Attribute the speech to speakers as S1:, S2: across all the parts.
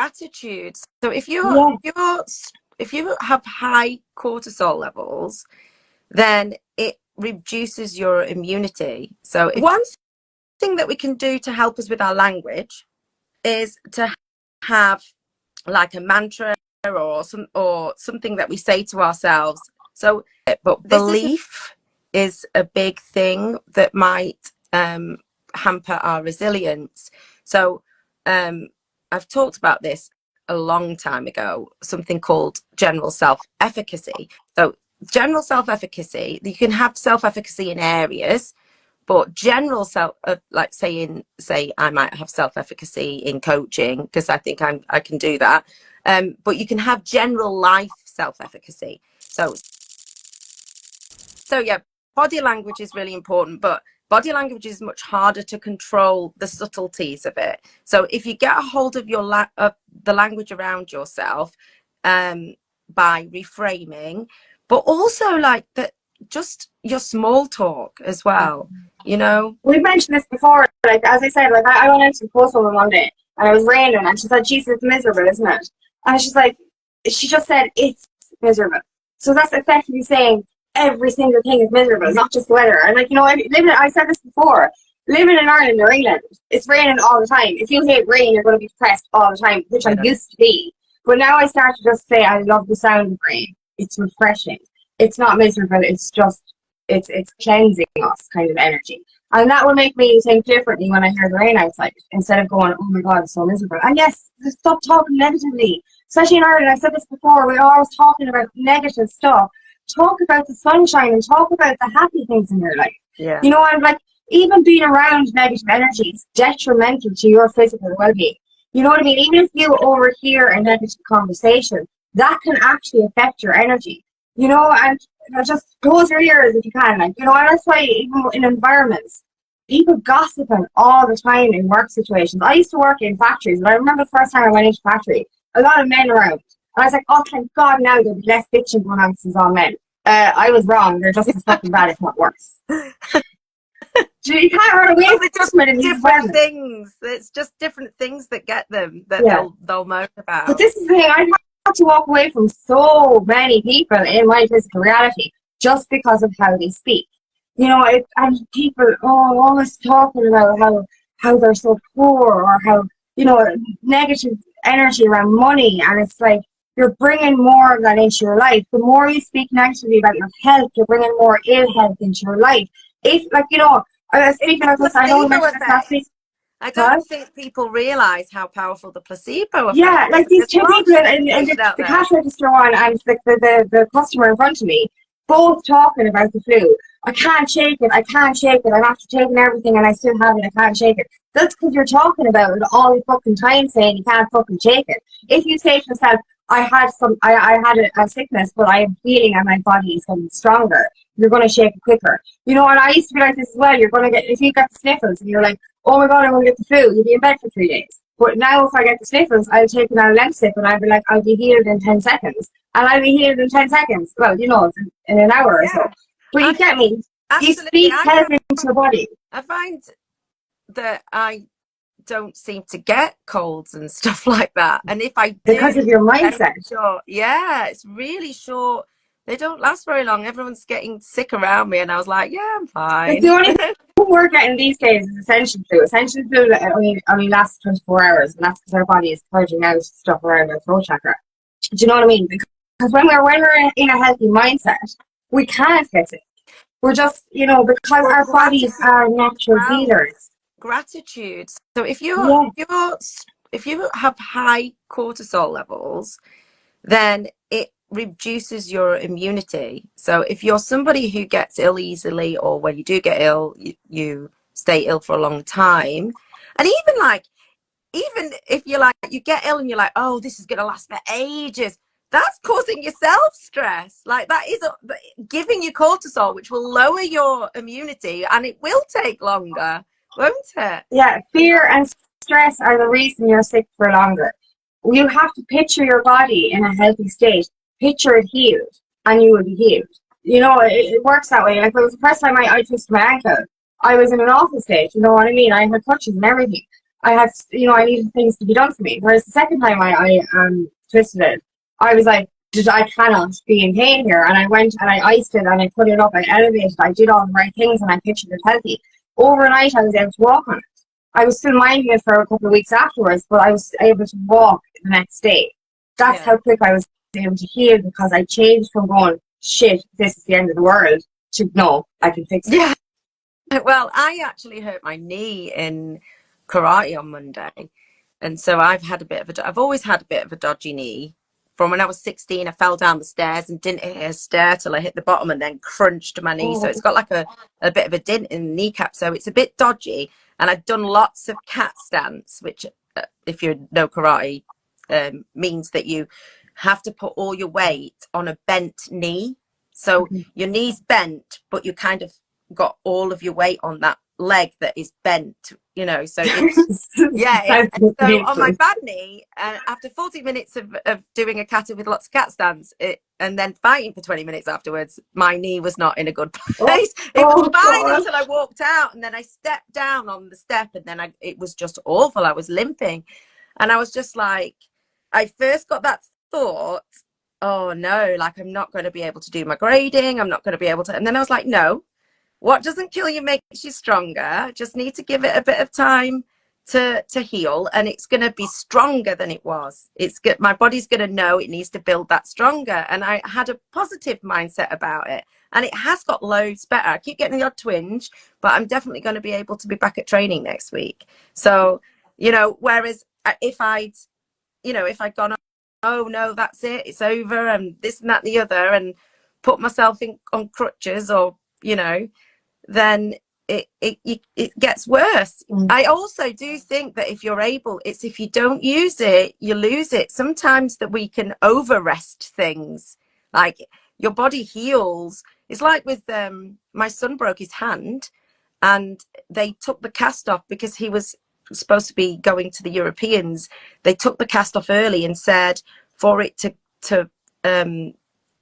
S1: gratitude. So
S2: Yeah.
S1: if you have high cortisol levels, then it reduces your immunity. So one thing that we can do to help us with our language is to have like a mantra or something that we say to ourselves. So, but belief is a big thing that might hamper our resilience. So, I've talked about this a long time ago, something called general self-efficacy. So general self-efficacy, you can have self-efficacy in areas, but general like say I might have self-efficacy in coaching because I think I can do that. But you can have general life self-efficacy. So yeah, body language is really important, but body language is much harder to control the subtleties of it. So if you get a hold of the language around yourself, by reframing, but also like that, just your small talk as well. You know,
S2: we mentioned this before. Like as I said, like I went out to the post office one day and it was raining, and she said, "Jesus, it's miserable, isn't it?" And she's like, she just said it's miserable. So that's effectively saying every single thing is miserable, not just the weather. And like, you know, I said this before, living in Ireland or England, it's raining all the time. If you hate rain, you're going to be depressed all the time, which I used to be. But now I start to just say I love the sound of rain. It's refreshing. It's not miserable. It's just, it's cleansing us kind of energy. And that will make me think differently when I hear the rain outside, instead of going, oh my God, it's so miserable. And yes, stop talking negatively. Especially in Ireland, I said this before, we're always talking about negative stuff. Talk about the sunshine and talk about the happy things in your life.
S1: Yeah.
S2: You know, I'm like, even being around negative energy is detrimental to your physical well-being. You know what I mean? Even if you overhear a negative conversation, that can actually affect your energy. You know, and just close your ears if you can. Like, you know, and that's why even in environments, people gossiping all the time in work situations. I used to work in factories, and I remember the first time I went into a factory, a lot of men around. And I was like, oh, thank God now there'll be less bitching going on since all men. I was wrong. They're just as fucking bad, if not worse. You can't run away with judgment in these
S1: different things. It's just different things that get them that they'll moan about.
S2: But this is the thing, I've had to walk away from so many people in my physical reality just because of how they speak. You know, and people always talking about how they're so poor, or how, you know, negative energy around money, and it's like you're bringing more of that into your life. The more you speak negatively about your health, you're bringing more ill health into your life. If, like, you know, speaking of this, I know we mentioned this last week.
S1: I don't think people realise how powerful the placebo effect is.
S2: Yeah, like these two people in the cash register one and the customer in front of me, both talking about the flu. I can't shake it, I'm after taking everything and I still have it, I can't shake it. That's because you're talking about it all the fucking time, saying you can't fucking shake it. If you say to yourself, I had a sickness, but I am healing and my body is getting stronger, you're going to shake it quicker. You know, and I used to be like this as well. You're going to get, if you get the sniffles and you're like, oh my God, I'm going to get the flu, you'll be in bed for 3 days. But now if I get the sniffles, I'll take an Lemsip and I'll be like, I'll be healed in 10 seconds. And I'll be healed in 10 seconds. Well, you know, in an hour or so. But you get me. You speak health into your body.
S1: I find that I don't seem to get colds and stuff like that. And if I do,
S2: because of your mindset.
S1: Short. Yeah, it's really short. They don't last very long. Everyone's getting sick around me, and I was like, yeah, I'm fine.
S2: Like, the only thing we're getting these days is essential flu. Essential flu only lasts 24 hours, and that's because our body is purging out stuff around our throat chakra. Do you know what I mean? Because when we're in a healthy mindset, we can't get sick. We're just, you know, because our bodies are natural healers.
S1: Gratitude. So if you have high cortisol levels, then it reduces your immunity. So if you're somebody who gets ill easily, or when you do get ill, you stay ill for a long time, and even if you're like, you get ill and you're like, oh, this is going to last for ages, that's causing yourself stress. Like, that is giving you cortisol, which will lower your immunity, and it will take longer, won't it?
S2: Yeah, fear and stress are the reason you're sick for longer. You have to picture your body in a healthy state. Picture it healed, and you will be healed. You know, it works that way. Like, it was the first time I twisted my ankle, I was in an awful state. You know what I mean? I had crutches and everything. I needed things to be done for me. Whereas the second time I twisted it, I was like, I cannot be in pain here. And I went and I iced it and I put it up, I elevated, I did all the right things and I pictured it healthy. Overnight, I was able to walk on it. I was still minding it for a couple of weeks afterwards, but I was able to walk the next day. That's how quick I was able to heal, because I changed from going, shit, this is the end of the world, to no, I can fix it.
S1: Yeah. Well, I actually hurt my knee in karate on Monday. And so I've always had a bit of a dodgy knee. From when I was 16, I fell down the stairs and didn't hit a stair till I hit the bottom and then crunched my knee. So it's got like a bit of a dint in the kneecap. So it's a bit dodgy. And I've done lots of cat stance, which, if you know karate, means that you have to put all your weight on a bent knee. So your knee's bent, but you kind of got all of your weight on that leg that is bent, so it's so on my bad knee, and after 40 minutes of doing a kata with lots of cat stands, and then fighting for 20 minutes afterwards, my knee was not in a good place. It was fine until I walked out, and then I stepped down on the step, and then it was just awful. I was limping, and I was just like, I first got that thought, oh no, like I'm not going to be able to do my grading, I'm not going to be able to, and then I was like, no, what doesn't kill you makes you stronger. Just need to give it a bit of time to heal, and it's going to be stronger than it was. It's good. My body's going to know it needs to build that stronger. And I had a positive mindset about it, and it has got loads better. I keep getting the odd twinge, but I'm definitely going to be able to be back at training next week. So, whereas if I'd gone, oh no, that's it, it's over, and this and that and the other, and put myself on crutches, or then it gets worse. I also do think that if you don't use it, you lose it. Sometimes that we can over rest things, like your body heals. It's like with my son broke his hand, and they took the cast off because he was supposed to be going to the Europeans. They took the cast off early and said for it to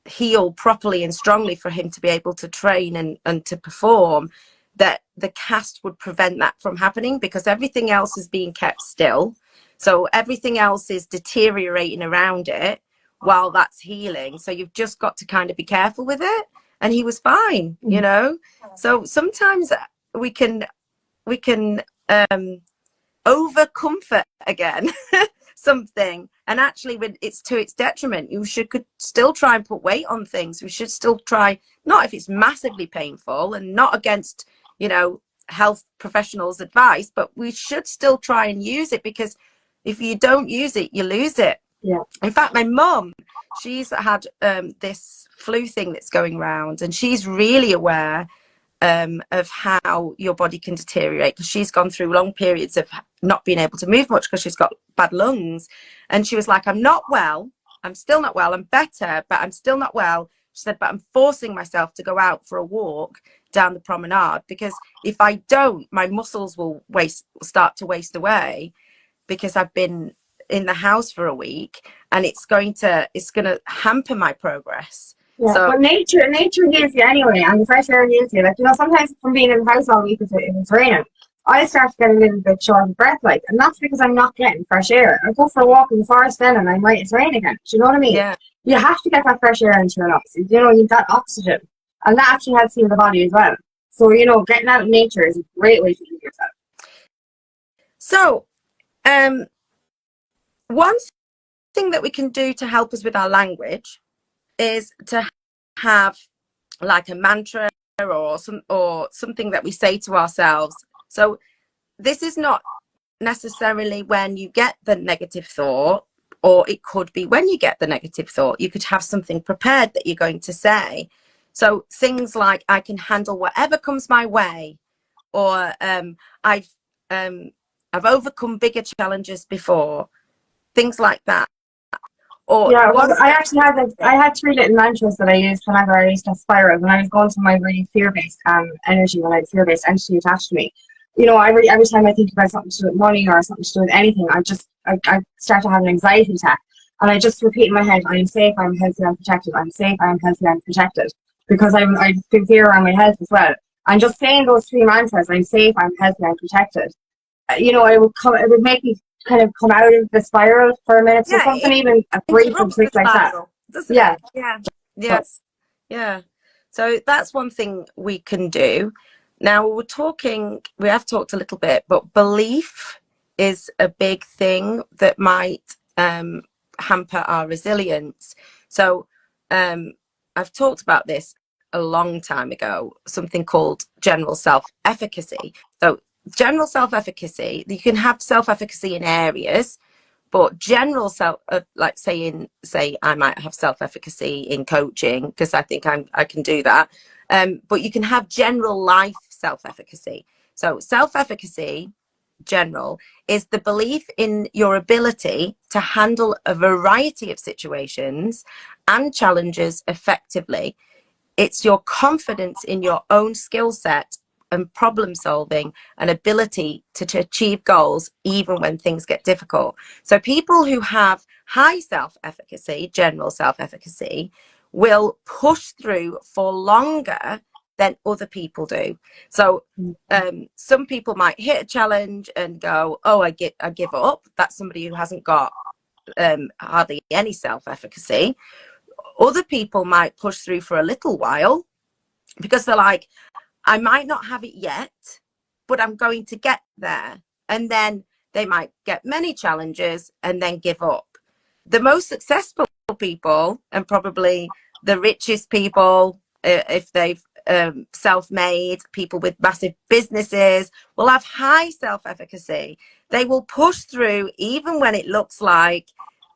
S1: heal properly and strongly, for him to be able to train and to perform, that the cast would prevent that from happening, because everything else is being kept still. So everything else is deteriorating around it while that's healing. So you've just got to kind of be careful with it. And he was fine, So sometimes we can over comfort again something, and actually when it's to its detriment, you could still try and put weight on things. We should still try, not if it's massively painful, and not against health professionals' advice, but we should still try and use it, because if you don't use it, you lose it. In fact, my mum, she's had this flu thing that's going around, and she's really aware of how your body can deteriorate, because she's gone through long periods of not being able to move much because she's got bad lungs. And she was like, I'm not well, I'm still not well, I'm better, but I'm still not well. She said, but I'm forcing myself to go out for a walk down the promenade, because if I don't, my muscles will start to waste away, because I've been in the house for a week, and it's going to hamper my progress.
S2: Yeah, so, but nature heals you anyway, and the fresh air heals you. Like, sometimes from being in the house all week, if it's raining, I start to get a little bit short of breath, and that's because I'm not getting fresh air. I go for a walk in the forest then, and I'm right, it's raining again. Do you know what I mean?
S1: Yeah.
S2: You have to get that fresh air into your lungs. You've got oxygen, and that actually helps heal the body as well. So, getting out in nature is a great way to heal yourself.
S1: So, one thing that we can do to help us with our language is to have like a mantra or something that we say to ourselves. So this is not necessarily when you get the negative thought, or it could be when you get the negative thought. You could have something prepared that you're going to say. So things like, I can handle whatever comes my way, or I've overcome bigger challenges before, things like that.
S2: I had 3 little mantras that I used whenever I used to spiral, when I was going through my really fear-based energy, when I had fear-based entity attached to me. Every time I think about something to do with money or something to do with anything, I start to have an anxiety attack, and I just repeat in my head, I am safe, I am healthy, I am protected. I'm safe, I am healthy, I am protected, because I feel fear around my health as well. And just saying those 3 mantras, I'm safe, I'm healthy, I'm protected, it would make me kind of come out of the spiral for a minute. So
S1: Yeah,
S2: something
S1: it
S2: even a brief and
S1: interrupts the
S2: quick like that.
S1: spiral, doesn't
S2: Yeah.
S1: it? Yeah. Yeah. So that's one thing we can do. Now we have talked a little bit, but belief is a big thing that might hamper our resilience. So I've talked about this a long time ago, something called general self-efficacy. So general self-efficacy, you can have self-efficacy in areas, but general like say I might have self-efficacy in coaching because I think I can do that, but you can have general life self-efficacy. So self-efficacy general is the belief in your ability to handle a variety of situations and challenges effectively. It's your confidence in your own skill set and problem solving and ability to achieve goals even when things get difficult. So people who have high self-efficacy, general self-efficacy, will push through for longer than other people do. So some people might hit a challenge and go, oh, I give up. That's somebody who hasn't got hardly any self-efficacy. Other people might push through for a little while because they're like, I might not have it yet, but I'm going to get there. And then they might get many challenges and then give up. The most successful people, and probably the richest people, if they've self-made, people with massive businesses, will have high self-efficacy. They will push through even when it looks like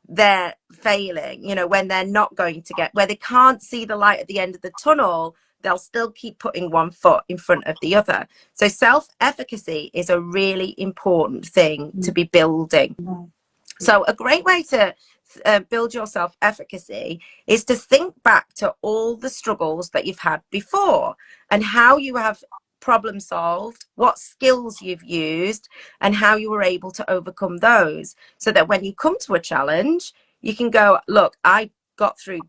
S1: they're failing, when they're not going to where they can't see the light at the end of the tunnel. They'll still keep putting one foot in front of the other. So self-efficacy is a really important thing to be building. So a great way to build your self-efficacy is to think back to all the struggles that you've had before and how you have problem solved, what skills you've used, and how you were able to overcome those, so that when you come to a challenge, you can go, look, I got through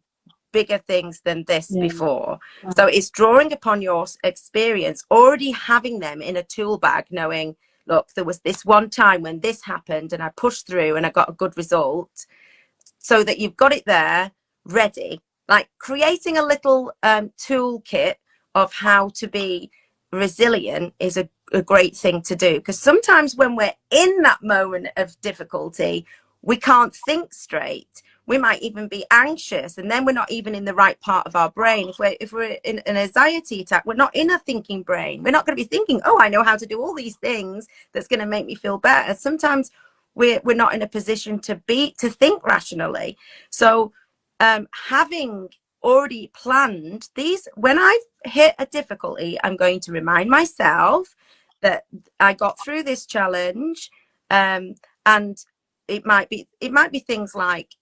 S1: bigger things than this before. So it's drawing upon your experience, already having them in a tool bag, knowing, look, there was this one time when this happened and I pushed through and I got a good result, so that you've got it there ready. Like creating a little toolkit of how to be resilient is a great thing to do, because sometimes when we're in that moment of difficulty, we can't think straight. We might even be anxious, and then we're not even in the right part of our brain. If we're in an anxiety attack, we're not in a thinking brain. We're not going to be thinking, oh, I know how to do all these things that's going to make me feel better. Sometimes we're not in a position to think rationally. So having already planned these, when I've hit a difficulty, I'm going to remind myself that I got through this challenge, and it might be things like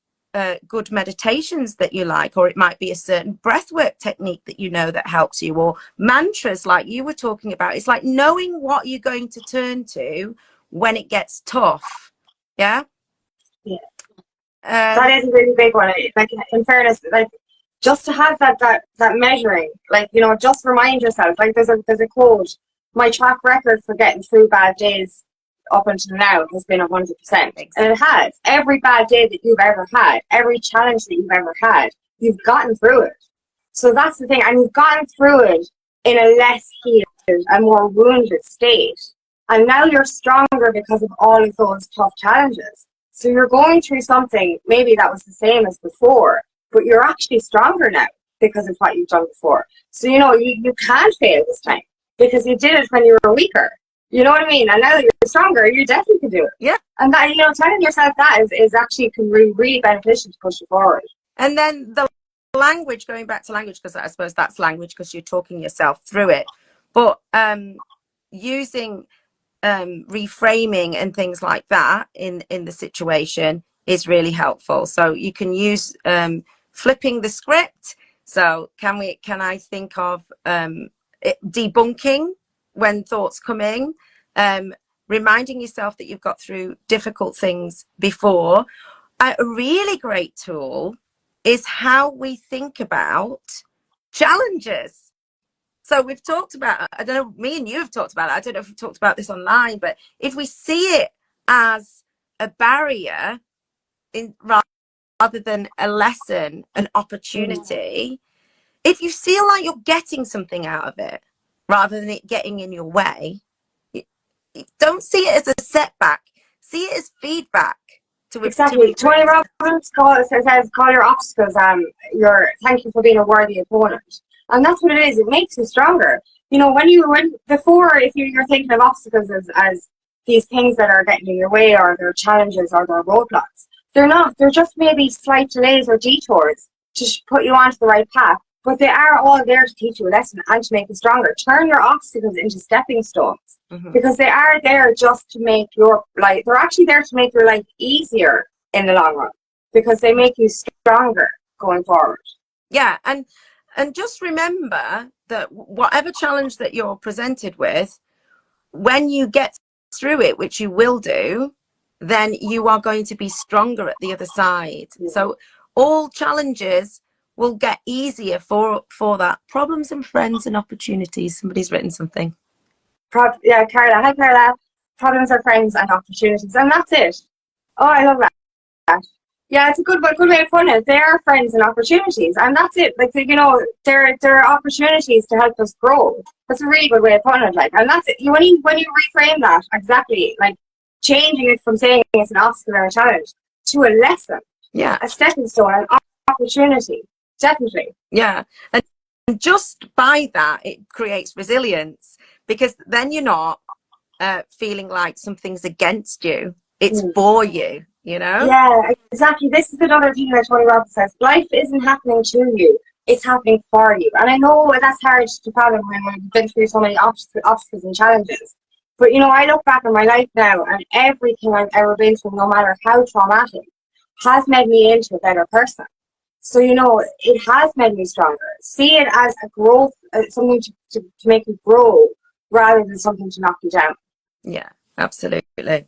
S1: good meditations that you like, or it might be a certain breathwork technique that helps you, or mantras like you were talking about. It's like knowing what you're going to turn to when it gets tough. Yeah.
S2: That is a really big one. Like, in fairness, like, just to have that measuring, like, just remind yourself. Like, there's a quote: my track record for getting through bad days up until now has been 100%. And it has. Every bad day that you've ever had, every challenge that you've ever had, you've gotten through it. So that's the thing. And you've gotten through it in a less healed, a more wounded state. And now you're stronger because of all of those tough challenges. So you're going through something maybe that was the same as before, but you're actually stronger now because of what you've done before. So, you can't fail this time because you did it when you were weaker. You know what I mean? And now that you're stronger, you definitely can do it.
S1: Yeah.
S2: And that, telling yourself that is actually can be really beneficial to push you forward.
S1: And then the language, going back to language, because I suppose that's language because you're talking yourself through it. But using reframing and things like that in the situation is really helpful. So you can use flipping the script. So can I think of debunking when thoughts come in, reminding yourself that you've got through difficult things before. A really great tool is how we think about challenges. So we've talked about, I don't know, me and you have talked about it. I don't know if we've talked about this online, but if we see it as a barrier rather than a lesson, an opportunity, if you feel like you're getting something out of it rather than it getting in your way, don't see it as a setback. See it as feedback.
S2: Exactly. Tony Robbins says, call your obstacles thank you for being a worthy opponent. And that's what it is. It makes you stronger. You know, before, if you're thinking of obstacles as these things that are getting in your way, or their challenges, or their roadblocks, they're not. They're just maybe slight delays or detours to put you onto the right path. But they are all there to teach you a lesson and to make you stronger. Turn your obstacles into stepping stones, because they are there just to make your life, they're actually there to make your life easier in the long run, because they make you stronger going forward.
S1: Yeah, and just remember that whatever challenge that you're presented with, when you get through it, which you will do, then you are going to be stronger at the other side. Yeah. So all challenges will get easier for that. Problems and friends and opportunities. Somebody's written something.
S2: Yeah, Carla. Hi, Carla. Problems are friends and opportunities, and that's it. Oh, I love that. Yeah, it's a good way of putting it. They are friends and opportunities, and that's it. Like, you know, they're opportunities to help us grow. That's a really good way of putting it. Like, and that's it. When you reframe that, exactly, like changing it from saying it's an obstacle or a challenge to a lesson, a stepping stone, an opportunity, definitely.
S1: Yeah, and just by that, it creates resilience, because then you're not feeling like something's against you. It's for you, you know?
S2: Yeah, exactly. This is another thing that Tony Robbins says. Life isn't happening to you. It's happening for you. And I know that's hard to fathom when we've been through so many obstacles and challenges. But, you know, I look back on my life now, and everything I've ever been through, no matter how traumatic, has made me into a better person. So, you know, it has made me stronger. See it as a growth, something to make you grow, rather than something to knock you down.
S1: Yeah, absolutely.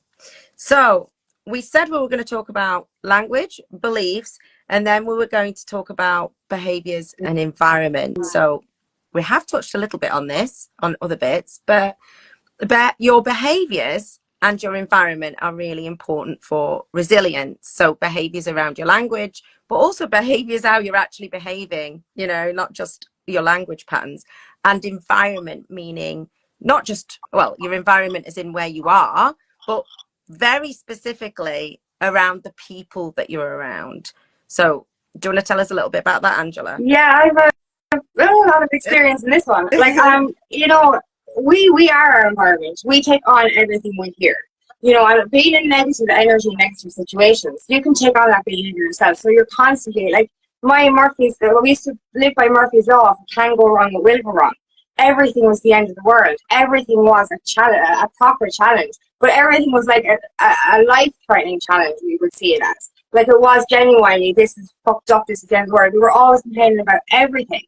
S1: So we said we were going to talk about language, beliefs, and then we were going to talk about behaviors and environment. So we have touched a little bit on this, on other bits, but your behaviors and your environment are really important for resilience. So behaviors around your language, but also behaviors how you're actually behaving, you know, not just your language patterns, and environment, meaning not just, well, your environment is in where you are, but very specifically around the people that you're around. So do you want to tell us a little bit about that, Angela?
S2: Yeah, I have a lot of experience in this one. Like, you know, we are our environment. We take on everything we hear. You know, and being in negative energy, negative situations, you can take on that behavior yourself. So you're constantly, like, we used to live by Murphy's Law. If it can go wrong, it will go wrong. Everything was the end of the world. Everything was a challenge, a proper challenge. But everything was like a life-threatening challenge, we would see it as. Like, it was genuinely, this is fucked up, this is the end of the world. We were always complaining about everything.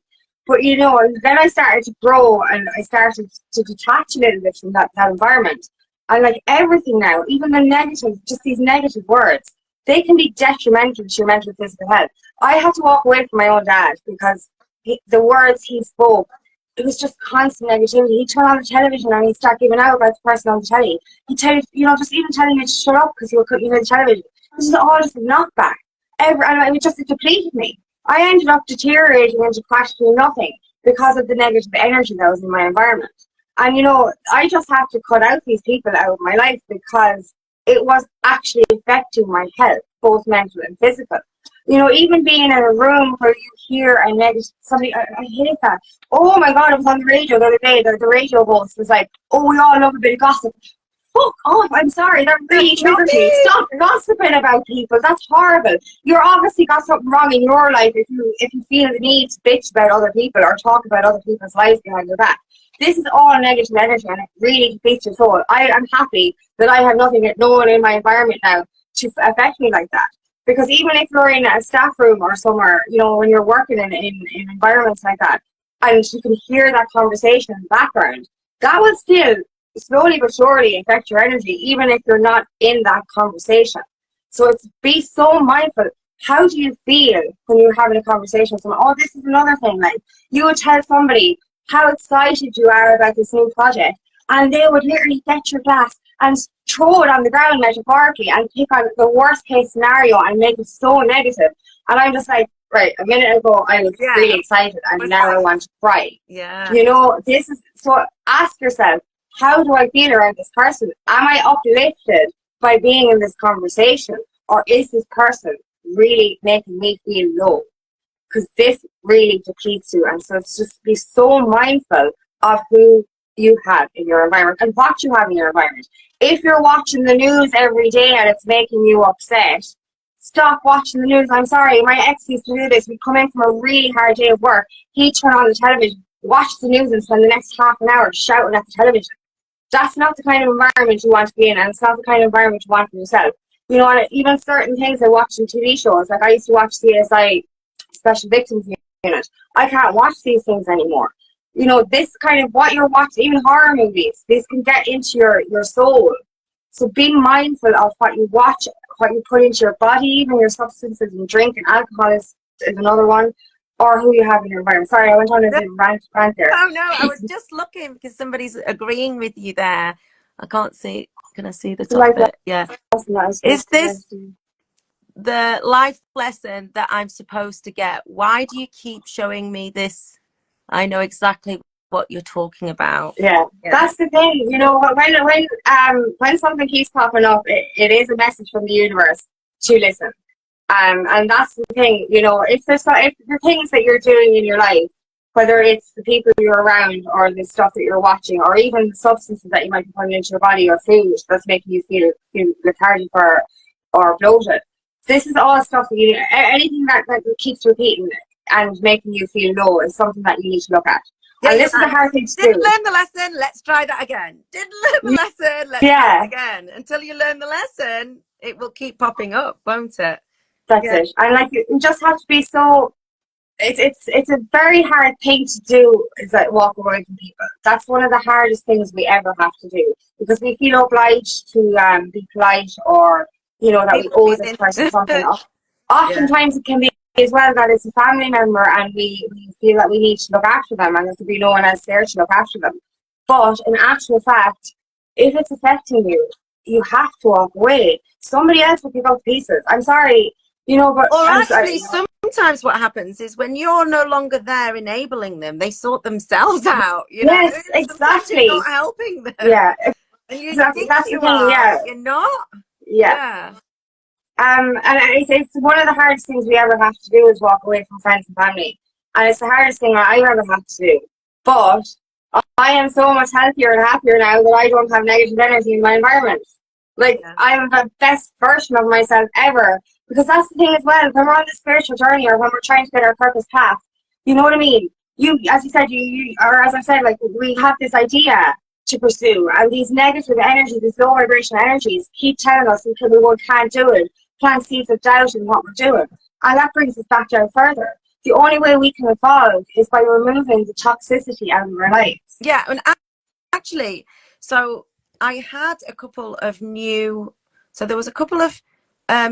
S2: But, you know, then I started to grow, and I started to detach a little bit from that environment. And, like, everything now, even the negative, just these negative words, they can be detrimental to your mental and physical health. I had to walk away from my own dad because the words he spoke, it was just constant negativity. He'd turn on the television and he'd start giving out about the person on the telly. He'd tell you, you know, just even telling you to shut up because you couldn't hear the television. This is all just a knockback. And it just depleted me. I ended up deteriorating into practically nothing because of the negative energy that was in my environment. And, you know, I just had to cut out these people out of my life because it was actually affecting my health, both mental and physical. You know, even being in a room where you hear a negative, somebody, I hate that. Oh my God, I was on the radio the other day, the radio host was like, oh, we all love a bit of gossip. Fuck off, I'm sorry, that really triggers me. Stop gossiping about people, that's horrible. You're obviously got something wrong in your life if you feel the need to bitch about other people or talk about other people's lives behind your back. This is all negative energy, and it really depletes your soul. I am happy that I have no one in my environment now to affect me like that. Because even if you're in a staff room or somewhere, you know, when you're working in environments like that, and you can hear that conversation in the background, that will still slowly but surely affect your energy, even if you're not in that conversation. So it's be so mindful. How do you feel when you're having a conversation with someone? Oh, this is another thing. Like, you would tell somebody, how excited you are about this new project. And they would literally get your glass and throw it on the ground metaphorically and pick on the worst case scenario and make it so negative. And I'm just like, right, a minute ago I was really excited and now I want to cry.
S1: Yeah.
S2: You know, this is, so ask yourself, how do I feel around this person? Am I uplifted by being in this conversation? Or is this person really making me feel low? Because this really depletes you. And so it's just be so mindful of who you have in your environment and what you have in your environment. If you're watching the news every day and it's making you upset, stop watching the news. I'm sorry, my ex used to do this. We'd come in from a really hard day of work. He'd turn on the television, watch the news and spend the next half an hour shouting at the television. That's not the kind of environment you want to be in, and it's not the kind of environment you want for yourself. You know, and even certain things I watch in TV shows, like I used to watch CSI, Special Victims Unit. I can't watch these things anymore. You know, this kind of what you're watching, even horror movies, this can get into your soul. So be mindful of what you watch, what you put into your body, even your substances and drink, and alcohol is another one, or who you have in your environment. Sorry, I went on a rant there.
S1: Oh no, I was just looking because somebody's agreeing with you there. I can't see. Can I see the top bit? Yeah. Is this the life lesson that I'm supposed to get? Why do you keep showing me this? I know exactly what you're talking about.
S2: Yeah. That's the thing. You know, when something keeps popping up, it is a message from the universe to listen. And that's the thing. You know, if the things that you're doing in your life, whether it's the people you're around or the stuff that you're watching, or even the substances that you might be putting into your body or food that's making you feel lethargic or bloated. This is all stuff that you, anything that keeps repeating and making you feel low is something that you need to look at. Yeah, and this is a hard thing to do.
S1: Didn't learn the lesson, let's try that again. Didn't learn the lesson, let's try it again. Until you learn the lesson, it will keep popping up, won't it?
S2: That's it. And like, you just have to be so, it's a very hard thing to do, is that walk away from people. That's one of the hardest things we ever have to do, because we feel obliged to be polite, or, you know, that we owe this person something. Oftentimes it can be as well that it's a family member and we feel that we need to look after them and there could be no one else there to look after them. But in actual fact, if it's affecting you, you have to walk away. Somebody else will pick up pieces. I'm sorry, you know, but...
S1: Or actually, sometimes what happens is when you're no longer there enabling them, they sort themselves out, you know?
S2: Yes, exactly.
S1: You're not helping them.
S2: Yeah.
S1: And you
S2: exactly.
S1: think
S2: That's
S1: you
S2: the thing,
S1: are,
S2: yeah.
S1: but you're not.
S2: Yeah. And it's one of the hardest things we ever have to do is walk away from friends and family. And it's the hardest thing I ever have to do. But I am so much healthier and happier now that I don't have negative energy in my environment. Like, I'm the best version of myself ever. Because that's the thing as well, when we're on this spiritual journey or when we're trying to get our purpose path, you know what I mean? You, as you said, or as I said, like, we have this idea to pursue, and these negative energies, these low vibration energies, keep telling us until we can't do it, plant seeds of doubt in what we're doing, and that brings us back down further. The only way we can evolve is by removing the toxicity out of our lives.
S1: Yeah, and actually, so I had a couple of new, so there was a couple of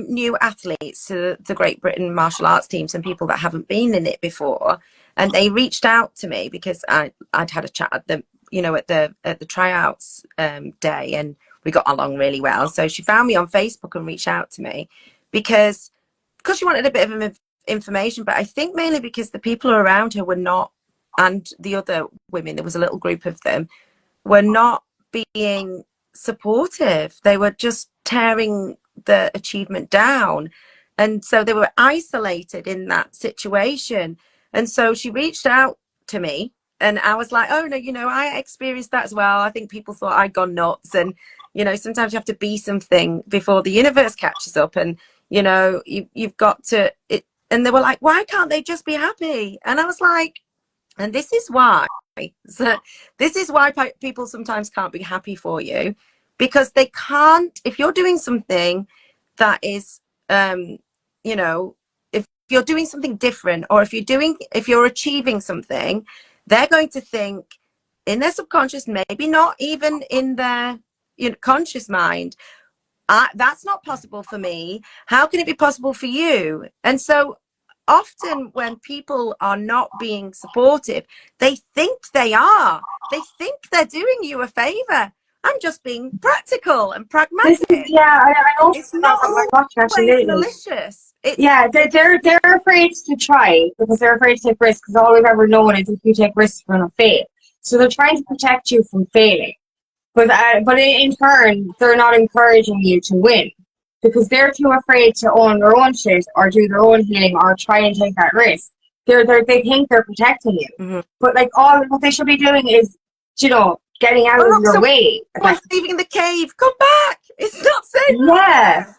S1: new athletes to the Great Britain martial arts team, some people that haven't been in it before, and they reached out to me because I'd had a chat at the, you know, at the tryouts day, and we got along really well. So she found me on Facebook and reached out to me because she wanted a bit of information, but I think mainly because the people around her were not, and the other women, there was a little group of them, were not being supportive. They were just tearing the achievement down, and so they were isolated in that situation. And so she reached out to me, and I was like, oh no, you know, I experienced that as well. I think people thought I'd gone nuts, and you know, sometimes you have to be something before the universe catches up, and you know, you've got to it. And they were like, why can't they just be happy? And I was like, and this is why. So this is why people sometimes can't be happy for you, because they can't, if you're doing something that is, you know, if you're doing something different, or if you're achieving something, they're going to think in their subconscious, maybe not even in their, you know, conscious mind, that's not possible for me. How can it be possible for you? And so often when people are not being supportive, they think they are. They think they're doing you a favor. I'm just being practical and
S2: This is,
S1: pragmatic.
S2: yeah, I
S1: It's
S2: noticed that
S1: not
S2: with my watch actually
S1: always
S2: lately.
S1: malicious.
S2: Yeah, they're afraid to try because they're afraid to take risks, because all we've ever known is if you take risks, you're going to fail. So they're trying to protect you from failing. But in turn, they're not encouraging you to win because they're too afraid to own their own shit or do their own healing or try and take that risk. They think they're protecting you.
S1: Mm-hmm.
S2: But like all what they should be doing is, getting out of your way.
S1: Someone's leaving the cave. Come back. It's not safe.
S2: Yeah.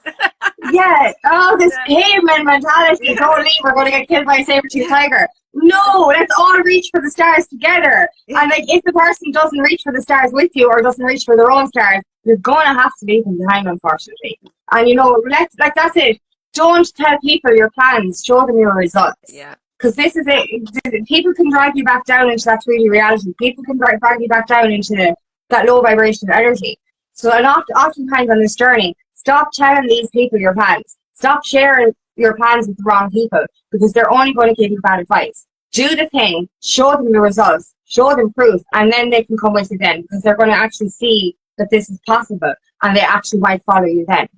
S2: Yeah. Oh, this caveman mentality. Don't leave. We're going to get killed by a saber-toothed tiger. No, let's all reach for the stars together. And like, if the person doesn't reach for the stars with you or doesn't reach for their own stars, you're going to have to leave them behind, unfortunately. And that's it. Don't tell people your plans. Show them your results.
S1: Yeah.
S2: Because this is it. People can drag you back down into that 3D reality. People can drag you back down into that low vibration energy. So, and oftentimes on this journey, stop telling these people your plans. Stop sharing your plans with the wrong people because they're only going to give you bad advice. Do the thing, show them the results, show them proof, and then they can come with you then because they're going to actually see that this is possible and they actually might follow you then.